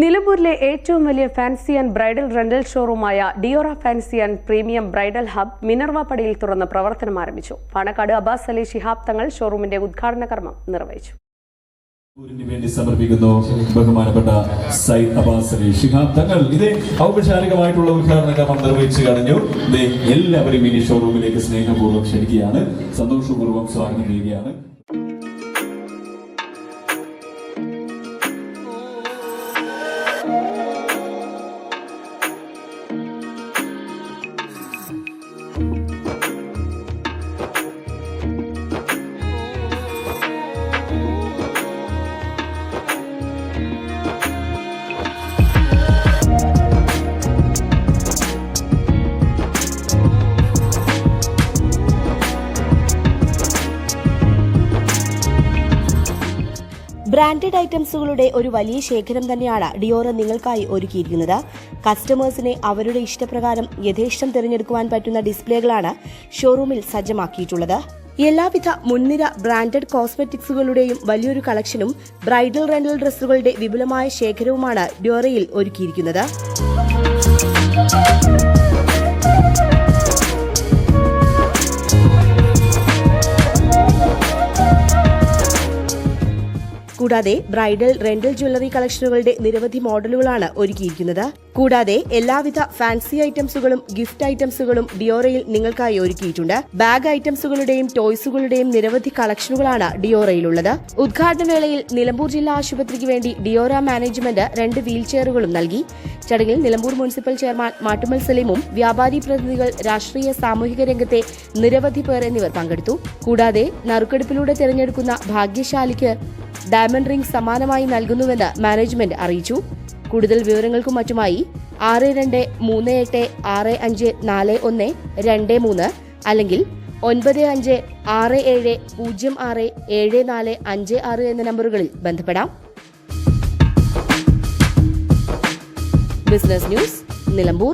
നിലമ്പൂരിലെ ഏറ്റവും വലിയ ഫാൻസി ആൻഡ് ബ്രൈഡൽ റെന്റൽ ഷോറൂമായ Diora fancy and premium bridal hub Minerva പടിയിൽ തുറന്ന് പ്രവർത്തനം ആരംഭിച്ചു. പാണക്കാട് അബ്ബാസ് അലി ശിഹാബ് തങ്ങൾ ഷോറൂമിന്റെ ഉദ്ഘാടന കർമ്മം നിർവഹിച്ചു. വേണ്ടി സമർപ്പിക്കുന്നു ബഹുമാനപ്പെട്ട സയ്യിദ് അബ്ബാസ് അലി ശിഹാബ് തങ്ങൾ. ഇത് ഔപചാരികമായിട്ടുള്ള ഉദ്ഘാടന കർമ്മം നിർവഹിച്ചു കഴിഞ്ഞു. എല്ലാവരും ഇനി ഷോറൂമിലേക്ക് സ്നേഹപൂർവ്വം ക്ഷണിക്കുകയാണ്, സന്തോഷപൂർവ്വം സ്വാഗതം ചെയ്യുകയാണ്. ബ്രാൻഡഡ് ഐറ്റംസുകളുടെ ഒരു വലിയ ശേഖരം തന്നെയാണ് ഡിയോറ നിങ്ങൾക്കായി ഒരുക്കിയിരിക്കുന്നത്. കസ്റ്റമേഴ്സിനെ അവരുടെ ഇഷ്ടപ്രകാരം യഥേഷ്ടം തിരഞ്ഞെടുക്കുവാൻ പറ്റുന്ന ഡിസ്പ്ലേകളാണ് ഷോറൂമിൽ സജ്ജമാക്കിയിട്ടുള്ളത്. എല്ലാവിധ മുൻനിര ബ്രാൻഡഡ് കോസ്മെറ്റിക്സുകളുടെയും വലിയൊരു കളക്ഷനും ബ്രൈഡൽ റെന്റൽ ഡ്രസ്സുകളുടെ വിപുലമായ ശേഖരവുമാണ് ഡിയോറയിൽ ഒരുക്കിയിരിക്കുന്നത്. കൂടാതെ ബ്രൈഡൽ റെന്റൽ ജ്വല്ലറി കളക്ഷനുകളുടെ നിരവധി മോഡലുകളാണ് ഒരുക്കിയിരിക്കുന്നത്. കൂടാതെ എല്ലാവിധ ഫാൻസി ഐറ്റംസുകളും ഗിഫ്റ്റ് ഐറ്റംസുകളും ഡിയോറയിൽ നിങ്ങൾക്കായി ഒരുക്കിയിട്ടുണ്ട്. ബാഗ് ഐറ്റംസുകളുടെയും ടോയ്സുകളുടെയും നിരവധി കളക്ഷനുകളാണ് ഡിയോറയിലുള്ളത്. ഉദ്ഘാടന വേളയിൽ നിലമ്പൂർ ജില്ലാ ആശുപത്രിക്ക് വേണ്ടി ഡിയോറ മാനേജ്മെന്റ് 2 വീൽ ചെയറുകളും നൽകി. ചടങ്ങിൽ നിലമ്പൂർ മുനിസിപ്പൽ ചെയർമാൻ മാട്ടുമ്മൽ സലീമും വ്യാപാരി പ്രതിനിധികൾ, രാഷ്ട്രീയ സാമൂഹിക രംഗത്തെ നിരവധി പേർ എന്നിവർ പങ്കെടുത്തു. കൂടാതെ നറുക്കെടുപ്പിലൂടെ തിരഞ്ഞെടുക്കുന്ന ഭാഗ്യശാലിക്ക് ഡയമണ്ട് റിംഗ് സമ്മാനമായി നൽകുന്നുവെന്ന് മാനേജ്മെന്റ് അറിയിച്ചു. കൂടുതൽ വിവരങ്ങൾക്കും മറ്റുമായി 6265654123 അല്ലെങ്കിൽ 9567067456 എന്ന നമ്പറുകളിൽ ബന്ധപ്പെടാം. Business news, Nilambur.